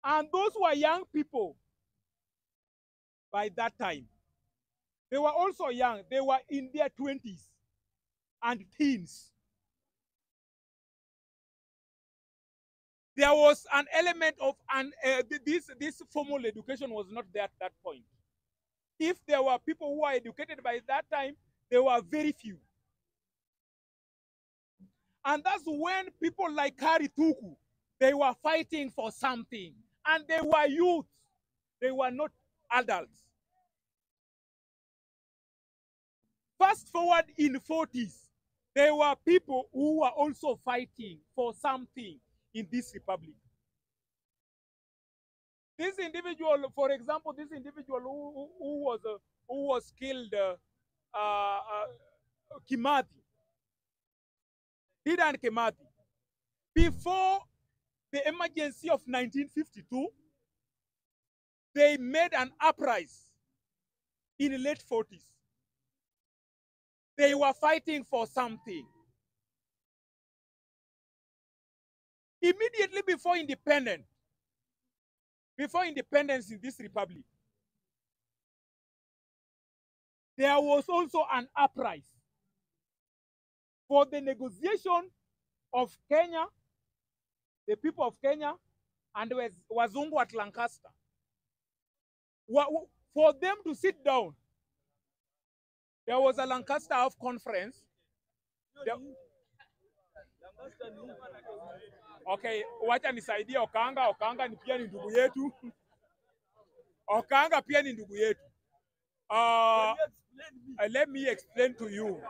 And those were young people by that time. They were also young. They were in their 20s and teens. There was an element of this formal education was not there at that point. If there were people who were educated by that time, they were very few. And that's when people like Kari Tuku, they were fighting for something. And they were youth. They were not adults. Fast forward in 40s, there were people who were also fighting for something in this republic. This individual, for example, this individual who was killed, Kimathi, Dedan Kimathi, before the emergency of 1952, they made an uprising in the late 40s. They were fighting for something. Immediately before independence in this republic, there was also an uprising for the negotiation of Kenya, the people of Kenya, and Wazungu at Lancaster. For them to sit down. There was a Lancaster House conference. Okay, wacha nisaidie Okanga. Okanga ni pia ni ndugu yetu. Okanga pia ni ndugu yetu. Let me explain to you.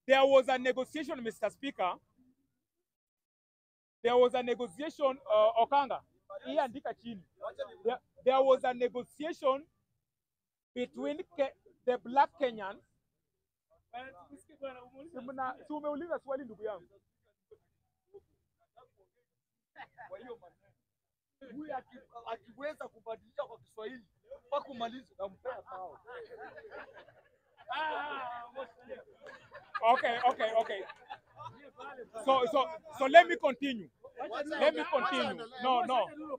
There was a negotiation, Mr. Speaker. There was a negotiation, Okanga. There was a negotiation between the black Kenyans. Umeuliza swali ndugu yangu. Huyu akiweza kubadilisha kwa Kiswahili mpaka kumaliza nampea pao. Okay. So let me continue. No.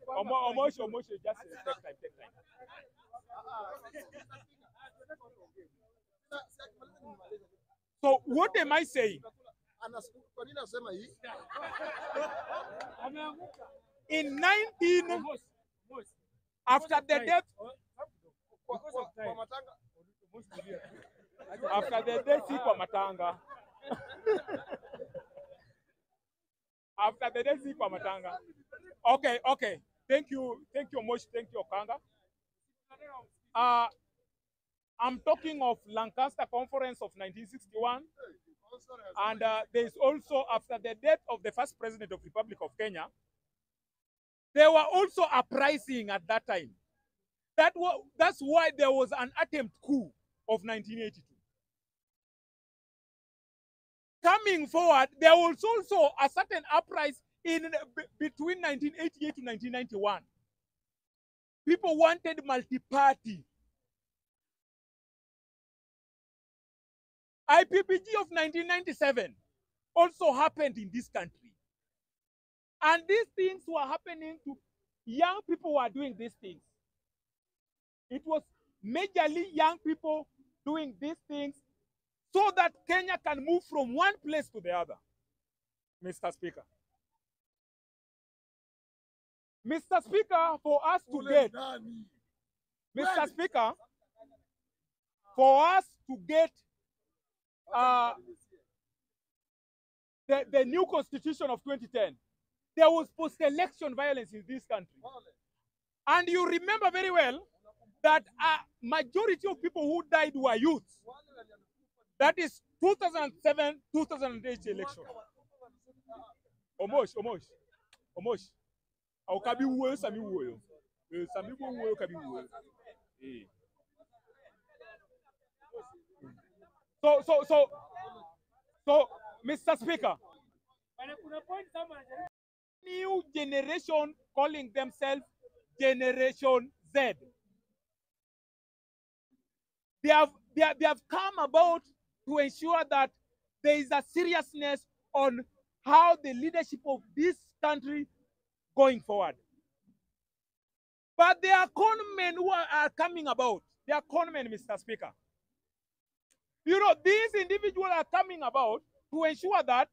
Omosh, just take time. So what am I saying? In 19 after the death kwa matanga. After the death kwa matanga. Okay. Thank you, Mosh. Thank you, Okanga. I'm talking of Lancaster Conference of 1961. And there's also, after the death of the first president of the Republic of Kenya, there were also uprising at that time. That's why there was an attempt coup of 1982. Coming forward, there was also a certain uprising between 1988 to 1991. People wanted multi-party. IPPG of 1997 also happened in this country. And these things were happening to young people who are doing these things. It was majorly young people doing these things so that Kenya can move from one place to the other, Mr. Speaker. Mr. Speaker, for us to get, Mr. Speaker, for us to get the new constitution of 2010, there was post-election violence in this country. And you remember very well that a majority of people who died were youths. That is 2007, 2008 election. Omosh. Aukabi uwe sami uwe. Sami uwe kabi uwe. So, Mr. Speaker, new generation calling themselves Generation Z. They have come about to ensure that there is a seriousness on how the leadership of this country going forward. But there are conmen who are coming about. They are conmen, Mr. Speaker. You know, these individuals are coming about to ensure that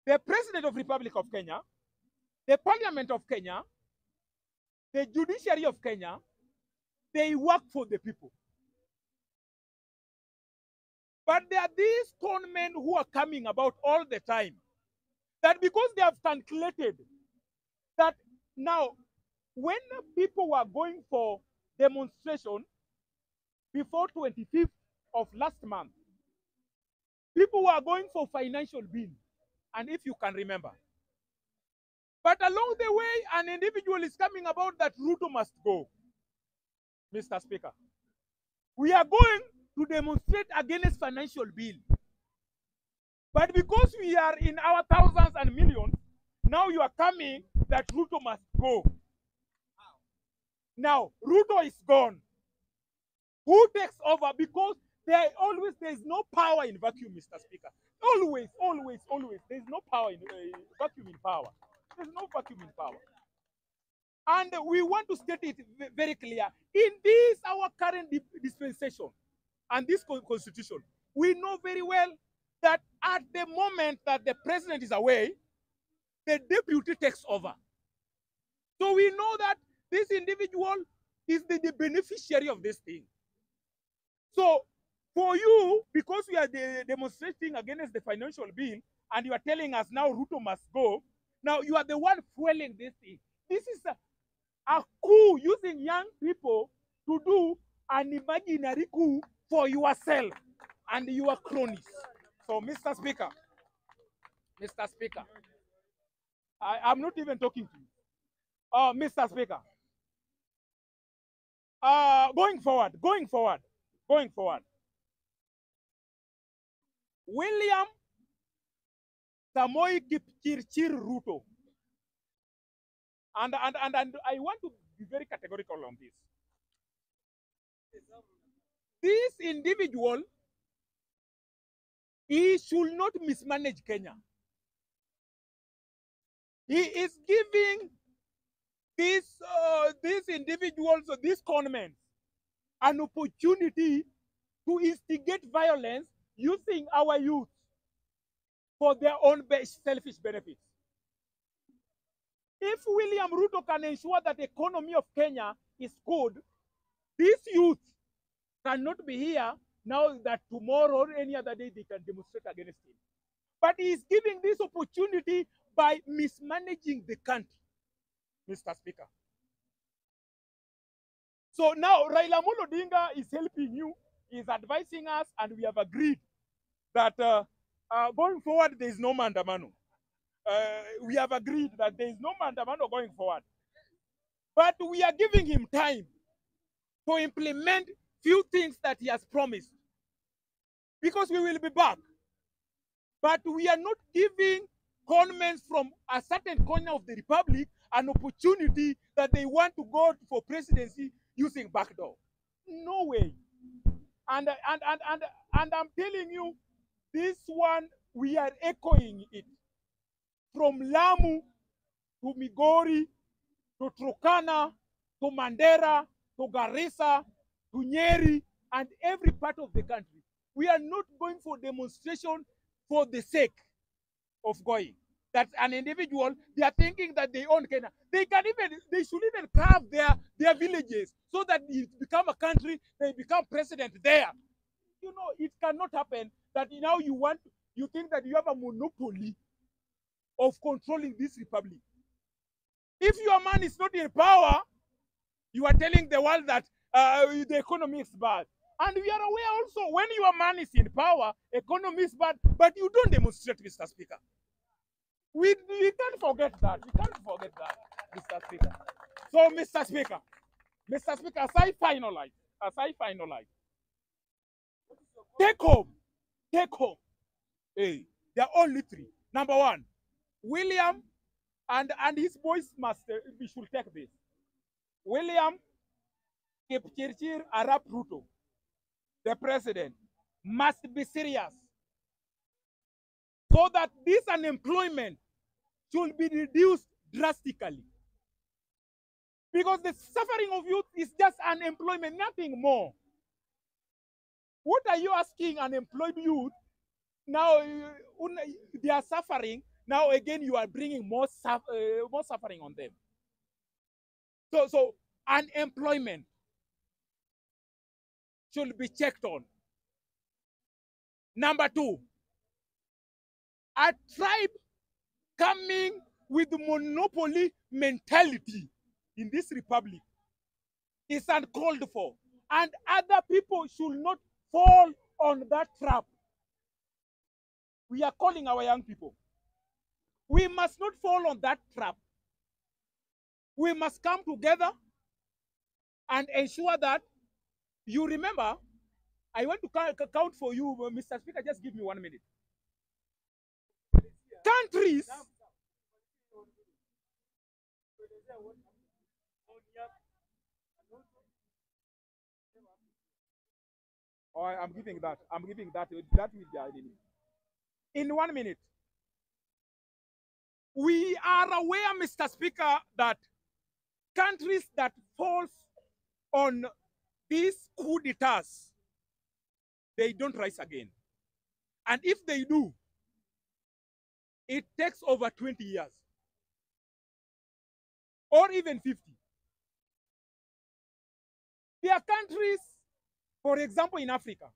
the President of the Republic of Kenya, the Parliament of Kenya, the Judiciary of Kenya, they work for the people. But there are these conmen who are coming about all the time, that because they have calculated that now, when people were going for demonstration before 25th of last month, people were going for financial bill, and if you can remember. But along the way, an individual is coming about that Ruto must go, Mr. Speaker. We are going to demonstrate against financial bill. But because we are in our thousands and millions, now you are coming that Ruto must go. Now, Ruto is gone. Who takes over? Because there is no power in vacuum, Mr. Speaker. Always. There is no power in vacuum in power. There's no vacuum in power. And we want to state it very clear. In this, our current dispensation and this constitution, we know very well that at the moment that the president is away, the deputy takes over. So we know that this individual is the beneficiary of this thing. So for you, because we are demonstrating against the financial bill, and you are telling us now Ruto must go, now you are the one fueling this thing. This is a coup using young people to do an imaginary coup for yourself and your cronies. So, Mr. Speaker, I'm not even talking to you. Mr. Speaker, going forward, William Samoei Kipchirchir Ruto. And I want to be very categorical on this. This individual, he should not mismanage Kenya. He is giving these individuals, these conmen, an opportunity to instigate violence using our youth for their own selfish benefits. If William Ruto can ensure that the economy of Kenya is good, these youth cannot be here now that tomorrow or any other day they can demonstrate against him. But he is giving this opportunity by mismanaging the country, Mr. Speaker. So now Raila Amolo Odinga is helping you, he is advising us, and we have agreed that going forward there is no mandamano. We have agreed that there is no mandamano going forward. But we are giving him time to implement few things that he has promised. Because we will be back. But we are not giving conmen from a certain corner of the republic an opportunity that they want to go for presidency using backdoor. No way. And I'm telling you, this one, we are echoing it. From Lamu to Migori to Turkana to Mandera to Garissa to Nyeri and every part of the country. We are not going for demonstration for the sake of going. That an individual, they are thinking that they own Kenya. They should even carve their villages so that it become a country, they become president there. You know, it cannot happen that now you think that you have a monopoly of controlling this republic. If your man is not in power, you are telling the world that the economy is bad. And we are aware also, when your man is in power, economy is bad, but you don't demonstrate, Mr. Speaker. We can't forget that. We can't forget that, Mr. Speaker. So, Mr. Speaker, as I finalize, take home. Hey, there are only three. Number one, William and his boys we should take this. William Kipchirchir Arap Ruto, the president, must be serious so that this unemployment should be reduced drastically. Because the suffering of youth is just unemployment, nothing more. What are you asking unemployed youth? Now they are suffering. Now again, you are bringing more suffering on them. So unemployment should be checked on. Number two, a tribe coming with monopoly mentality in this republic is uncalled for, and other people should not fall on that trap. We are calling our young people. We must not fall on that trap. We must come together and ensure that you remember. I want to count for you, Mr. Speaker. Just give me 1 minute. Countries. Oh, I'm giving that. I'm giving that. That will be enemy. In 1 minute. We are aware, Mr. Speaker, that countries that falls on these coup d'etats, they don't rise again. And if they do, it takes over 20 years or even 50. There are countries, for example, in Africa,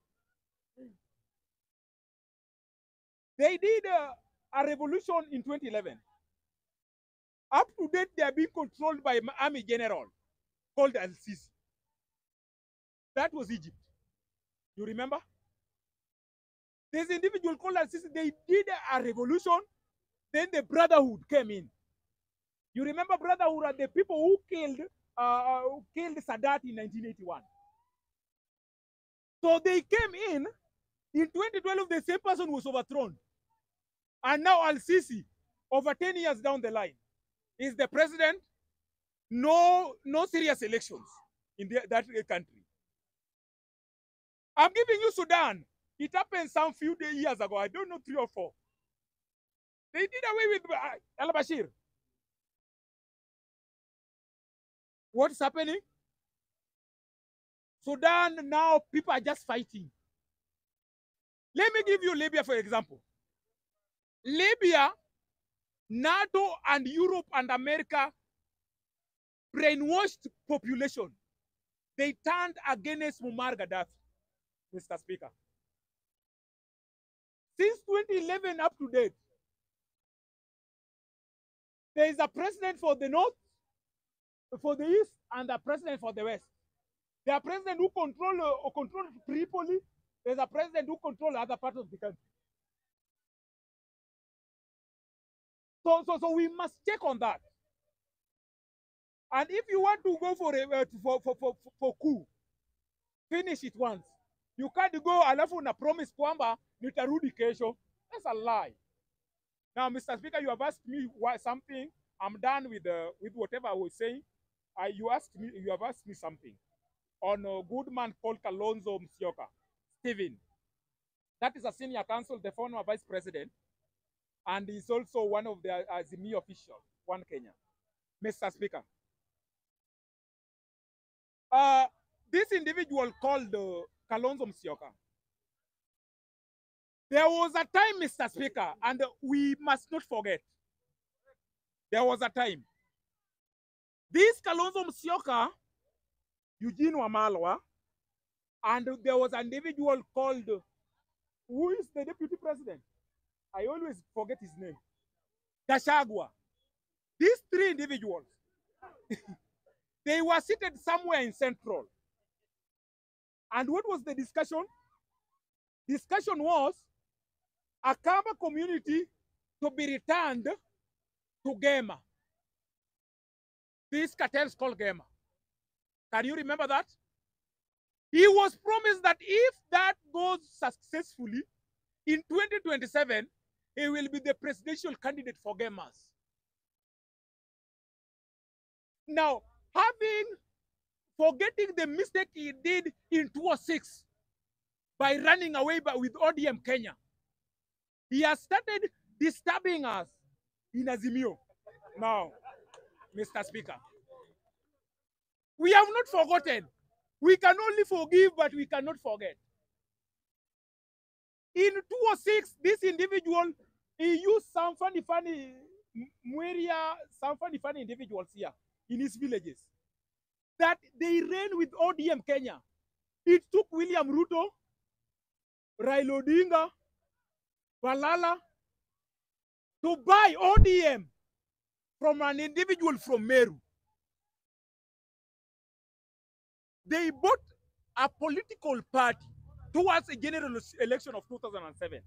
they did a revolution in 2011. Up to date, they are being controlled by an army general called Al-Sisi. That was Egypt. You remember? This individual called Al-Sisi, they did a revolution, then the Brotherhood came in. You remember Brotherhood are the people who killed Sadat in 1981. So they came in 2012, the same person was overthrown. And now Al-Sisi, over 10 years down the line, is the president. No serious elections in that country. I'm giving you Sudan. It happened some few years ago. I don't know, 3 or 4. They did away with al-Bashir. What's happening? Sudan, now people are just fighting. Let me give you Libya, for example. Libya, NATO and Europe and America brainwashed population. They turned against Muammar Gaddafi, Mr. Speaker. Since 2011 up to date, there is a president for the north, for the east, and a president for the west. There are presidents who control Tripoli. There's a president who controls other parts of the country. So we must check on that. And if you want to go for coup, finish it once. You can't go alafu na promise kwamba nitarudi kesho. That's a lie. Now, Mr. Speaker, you have asked me something. I'm done with whatever I was saying. You have asked me something on a good man called Kalonzo Musyoka, Stephen. That is a senior counsel, the former vice president, and he's also one of the Azimio officials, One Kenya. Mr. Speaker, this individual called Kalonzo Musyoka, there was a time, Mr. Speaker, and we must not forget, there was a time. This Kalonzo Musyoka, Eugene Wamalwa, and there was an individual called, who is the deputy president? I always forget his name. Gachagua. These 3 individuals, they were seated somewhere in Central. And what was the discussion? Discussion was a Kamba community to be returned to Gema. These cartels called Gema. Can you remember that? He was promised that if that goes successfully, in 2027, he will be the presidential candidate for Gemas. Now, forgetting the mistake he did in 2006 by running away with ODM Kenya, He has started disturbing us in Azimio. Now, Mr. Speaker, we have not forgotten. We can only forgive, but we cannot forget. In 2006, this individual, he used some funny individuals here in his villages that they ran with ODM Kenya. It took William Ruto, Raila Odinga, Balala to buy ODM from an individual from Meru. They bought a political party towards a general election of 2007.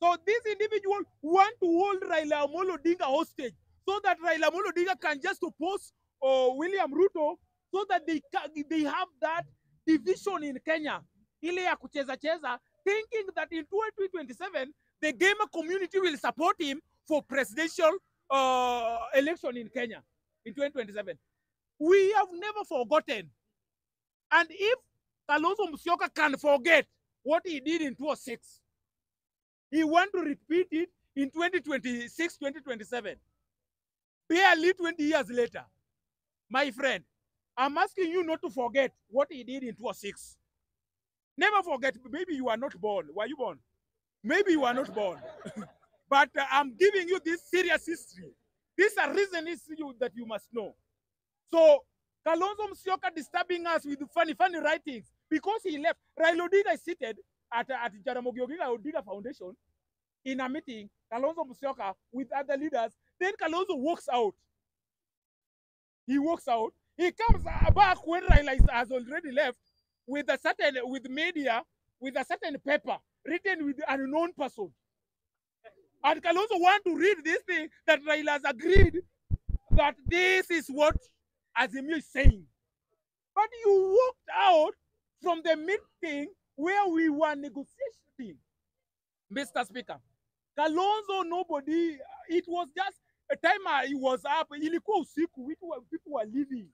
So this individual want to hold Raila Amolo Odinga hostage so that Raila Amolo Odinga can just oppose William Ruto so that they have that division in Kenya. Ile ya kucheza cheza, thinking that in 2027 the gamer community will support him for presidential election in Kenya in 2027. We have never forgotten. And if Kalonzo Musyoka can forget what he did in 2006, he want to repeat it in 2026, 2027. Barely 20 years later. My friend, I'm asking you not to forget what he did in 2006. Never forget. Maybe you are not born. Were you born? Maybe you are not born. But I'm giving you this serious history. This is a reason that you must know. So, Kalonzo Musyoka disturbing us with funny writings because he left. Raila Odinga is seated at Jaramogi Oginga Odinga Foundation in a meeting, Kalonzo Musyoka with other leaders. Then Kalonzo walks out. He walks out. He comes back when Raila has already left with media, with a certain paper written with an unknown person. And Kalonzo want to read this thing that Raila has agreed that this is what Azimio is saying. But you walked out from the meeting where we were negotiating. Mr. Speaker, Kalonzo, nobody, it was just a time he was up, ilikuwa usiku, people were leaving.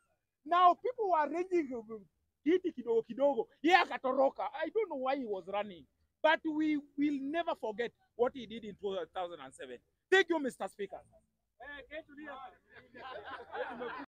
Now people were ranging kiti kidogo kidogo. Yeah, akatoroka. I don't know why he was running. But we will never forget what he did in 2007. Thank you, Mr. Speaker.